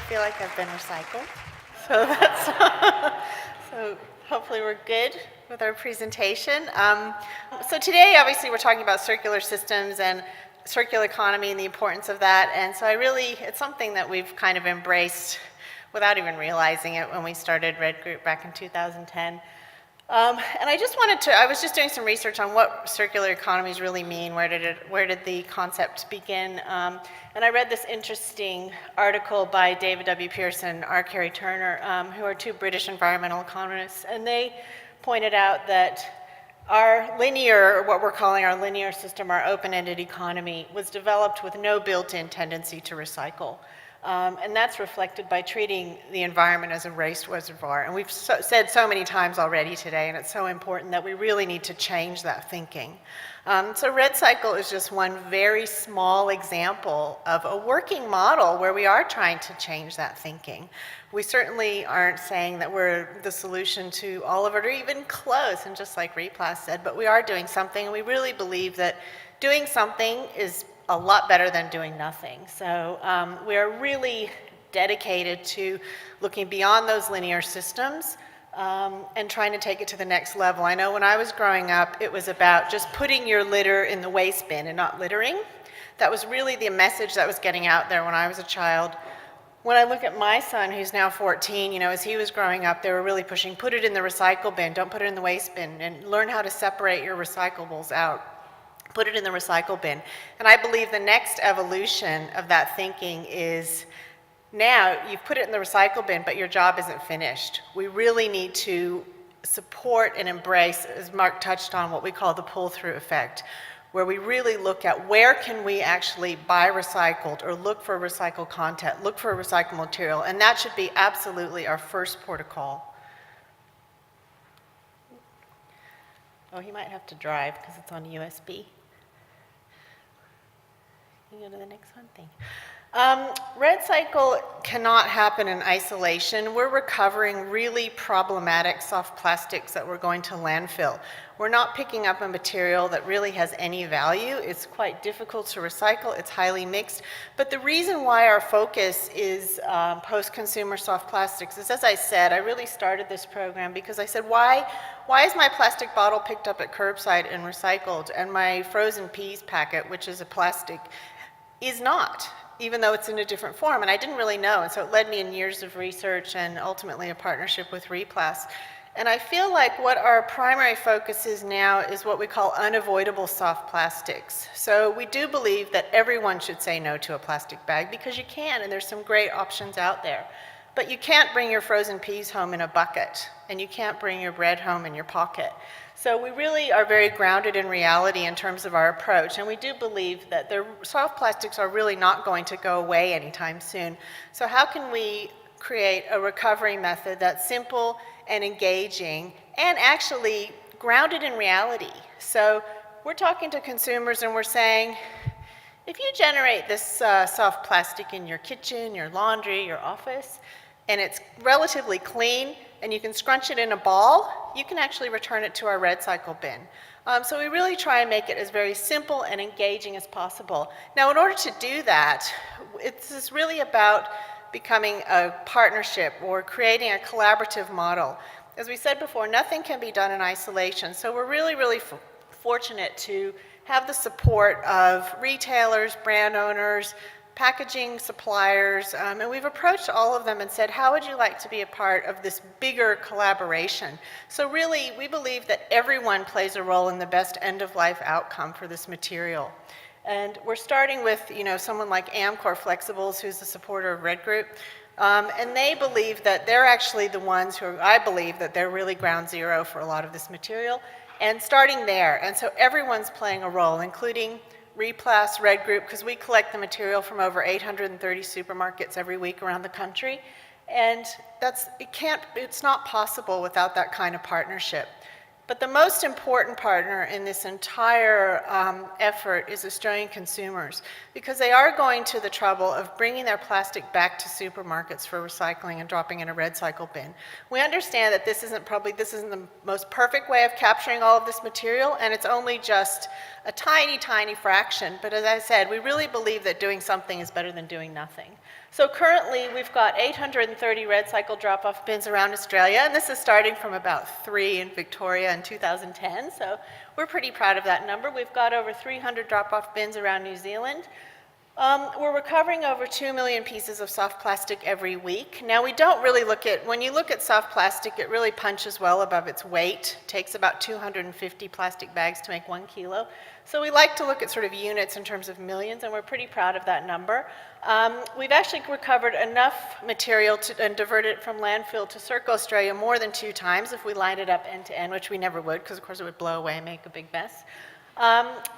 feel like I've been recycled. So that's so hopefully we're good with our presentation. So today, obviously, we're talking about circular systems and circular economy and the importance of that. And so it's something that we've kind of embraced without even realizing it when we started Red Group back in 2010. And I was just doing some research on what circular economies really mean, where did the concept begin, and I read this interesting article by David W. Pearson and R. Carey Turner, who are two British environmental economists, and they pointed out that what we're calling our linear system, our open-ended economy, was developed with no built-in tendency to recycle. And that's reflected by treating the environment as a waste reservoir. And we've said so many times already today, and it's so important that we really need to change that thinking. So RedCycle is just one very small example of a working model where we are trying to change that thinking. We certainly aren't saying that we're the solution to all of it or even close, and just like Replas said, but we are doing something, and we really believe that doing something is a lot better than doing nothing. So we are really dedicated to looking beyond those linear systems and trying to take it to the next level. I know when I was growing up, it was about just putting your litter in the waste bin and not littering. That was really the message that was getting out there when I was a child. When I look at my son, who's now 14, as he was growing up, they were really pushing, put it in the recycle bin, don't put it in the waste bin, and learn how to separate your recyclables out. Put it in the recycle bin. And I believe the next evolution of that thinking is now you've put it in the recycle bin, but your job isn't finished. We really need to support and embrace, as Mark touched on, what we call the pull-through effect, where we really look at where can we actually buy recycled or look for recycled content, look for recycled material, and that should be absolutely our first port of call. Oh, he might have to drive because it's on USB. Can you go to the next one? Thank you. RedCycle cannot happen in isolation. We're recovering really problematic soft plastics that we're going to landfill. We're not picking up a material that really has any value. It's quite difficult to recycle. It's highly mixed. But the reason why our focus is post-consumer soft plastics is, as I said, I really started this program because I said, why is my plastic bottle picked up at curbside and recycled, and my frozen peas packet, which is a plastic, is not, even though it's in a different form? And I didn't really know, and so it led me in years of research and ultimately a partnership with Replas. And I feel like what our primary focus is now is what we call unavoidable soft plastics. So we do believe that everyone should say no to a plastic bag, because you can, and there's some great options out there. But you can't bring your frozen peas home in a bucket, and you can't bring your bread home in your pocket. So we really are very grounded in reality in terms of our approach, and we do believe that the soft plastics are really not going to go away anytime soon. So how can we create a recovery method that's simple and engaging and actually grounded in reality? So we're talking to consumers and we're saying, if you generate this soft plastic in your kitchen, your laundry, your office, and it's relatively clean, and you can scrunch it in a ball, you can actually return it to our RedCycle bin. So we really try and make it as very simple and engaging as possible. Now, in order to do that, it's really about becoming a partnership or creating a collaborative model. As we said before, nothing can be done in isolation, so we're really fortunate to have the support of retailers, brand owners, packaging suppliers, and we've approached all of them and said, how would you like to be a part of this bigger collaboration? So really, we believe that everyone plays a role in the best end-of-life outcome for this material. And we're starting with, someone like Amcor Flexibles, who's a supporter of Red Group, and they believe that they're actually the ones I believe that they're really ground zero for a lot of this material, and starting there. And so everyone's playing a role, including Replas, Red Group, because we collect the material from over 830 supermarkets every week around the country, and it's not possible without that kind of partnership. But the most important partner in this entire effort is Australian consumers, because they are going to the trouble of bringing their plastic back to supermarkets for recycling and dropping in a RedCycle bin. We understand that this isn't the most perfect way of capturing all of this material, and it's only just a tiny fraction. But as I said, we really believe that doing something is better than doing nothing. So currently, we've got 830 red cycle drop-off bins around Australia, and this is starting from about 3 in Victoria in 2010, so we're pretty proud of that number. We've got over 300 drop-off bins around New Zealand. We're recovering over 2 million pieces of soft plastic every week. Now, we don't really look at, when you look at soft plastic, it really punches well above its weight. It takes about 250 plastic bags to make 1 kilo. So we like to look at sort of units in terms of millions, and we're pretty proud of that number. We've actually recovered enough material and diverted it from landfill to Circle Australia more than 2 times if we lined it up end to end, which we never would, because of course it would blow away and make a big mess.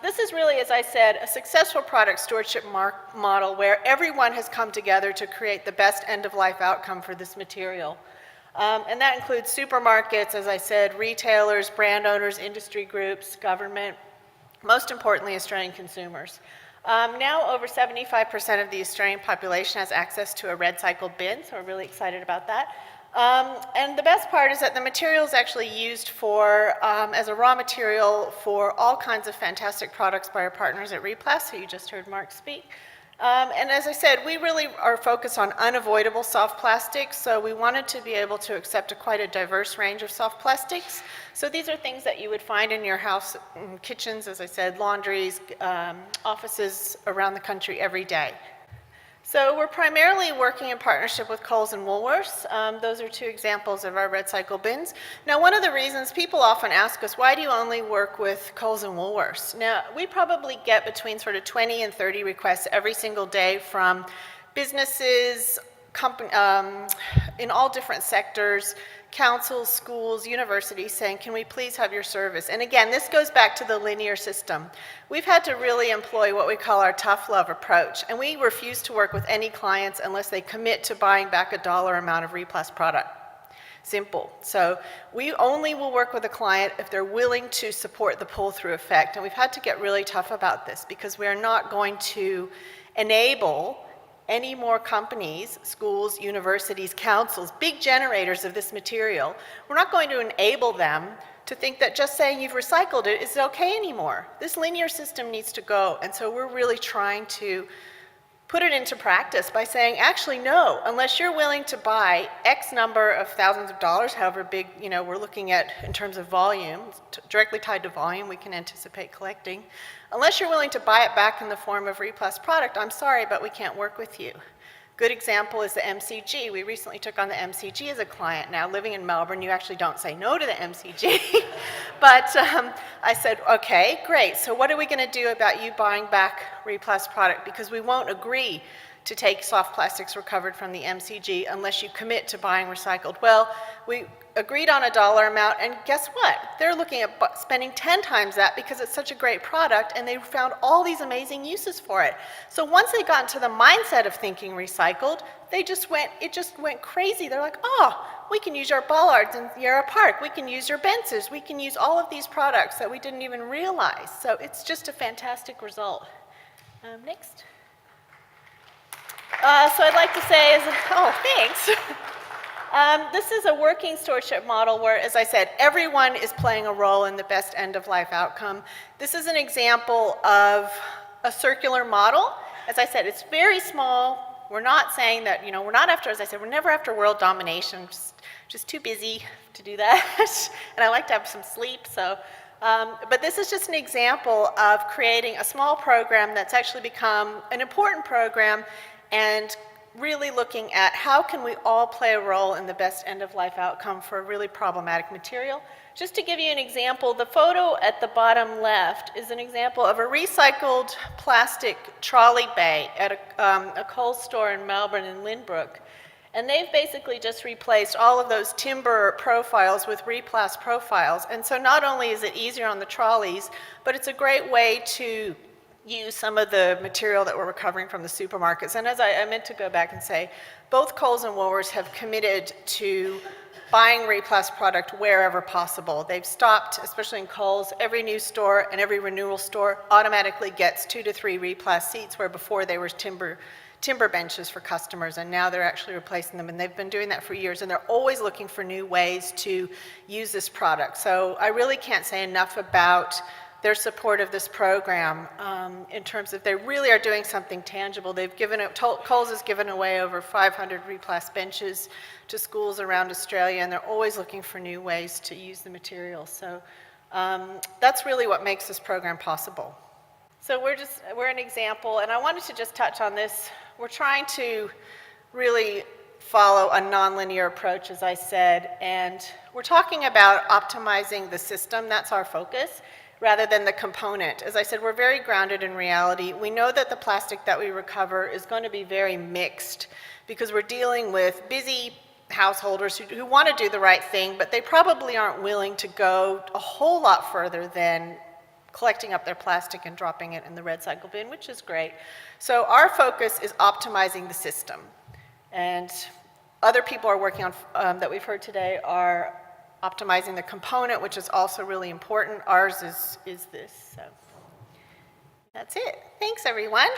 This is really, as I said, a successful product stewardship model where everyone has come together to create the best end-of-life outcome for this material. And that includes supermarkets, as I said, retailers, brand owners, industry groups, government, most importantly, Australian consumers. Now over 75% of the Australian population has access to a red cycle bin, so we're really excited about that. And the best part is that the material is actually used for, as a raw material for all kinds of fantastic products by our partners at Replas, who you just heard Mark speak. And as I said, we really are focused on unavoidable soft plastics, so we wanted to be able to accept quite a diverse range of soft plastics. So these are things that you would find in your house, kitchens, as I said, laundries, offices around the country every day. So we're primarily working in partnership with Coles and Woolworths. Those are 2 examples of our red cycle bins. Now, one of the reasons people often ask us, why do you only work with Coles and Woolworths? Now, we probably get between sort of 20 and 30 requests every single day from businesses, in all different sectors, councils, schools, universities saying, can we please have your service? And again, this goes back to the linear system. We've had to really employ what we call our tough love approach, and we refuse to work with any clients unless they commit to buying back a dollar amount of Replas product. Simple. So we only will work with a client if they're willing to support the pull-through effect, and we've had to get really tough about this because we are not going to enable any more companies, schools, universities, councils, big generators of this material, we're not going to enable them to think that just saying you've recycled it is okay anymore. This linear system needs to go, and so we're really trying to put it into practice by saying, actually, no, unless you're willing to buy X number of thousands of dollars, however big, we're looking at in terms of volume, directly tied to volume, we can anticipate collecting. Unless you're willing to buy it back in the form of Replas product, I'm sorry, but we can't work with you. Good example is the MCG. We recently took on the MCG as a client. Now, living in Melbourne, you actually don't say no to the MCG. But I said, okay, great. So what are we going to do about you buying back Replas product? Because we won't agree to take soft plastics recovered from the MCG unless you commit to buying recycled. Well, we agreed on a dollar amount, and guess what? They're looking at spending 10 times that because it's such a great product, and they found all these amazing uses for it. So once they got into the mindset of thinking recycled, it just went crazy. They're like, oh, we can use your bollards in Yarra Park, we can use your benches, we can use all of these products that we didn't even realize. So it's just a fantastic result. Next. So I'd like to say is, oh, thanks. This is a working stewardship model where, as I said, everyone is playing a role in the best end-of-life outcome. This is an example of a circular model. As I said, it's very small. We're not saying that, we're not after, as I said, we're never after world domination. Just too busy to do that. And I like to have some sleep, so. But this is just an example of creating a small program that's actually become an important program and really looking at how can we all play a role in the best end-of-life outcome for a really problematic material. Just to give you an example, the photo at the bottom left is an example of a recycled plastic trolley bay at a Coles store in Melbourne in Lynbrook. And they've basically just replaced all of those timber profiles with Replas profiles. And so not only is it easier on the trolleys, but it's a great way to use some of the material that we're recovering from the supermarkets. And as I meant to go back and say, both Coles and Woolworths have committed to buying Replas product wherever possible. They've stopped, especially in Coles, every new store and every renewal store automatically gets 2 to 3 Replas seats, where before they were timber benches for customers, and now they're actually replacing them, and they've been doing that for years, and they're always looking for new ways to use this product. So I really can't say enough about their support of this program in terms of they really are doing something tangible. They've given it, Coles has given away over 500 Replas benches to schools around Australia, and they're always looking for new ways to use the material. So that's really what makes this program possible. So we're an example, and I wanted to just touch on this. We're trying to really follow a nonlinear approach, as I said, and we're talking about optimizing the system. That's our focus, rather than the component. As I said, we're very grounded in reality. We know that the plastic that we recover is going to be very mixed because we're dealing with busy householders who want to do the right thing, but they probably aren't willing to go a whole lot further than collecting up their plastic and dropping it in the red cycle bin, which is great. So our focus is optimizing the system. And other people are working on, that we've heard today, are optimizing the component, which is also really important. Ours is this. So that's it. Thanks, everyone.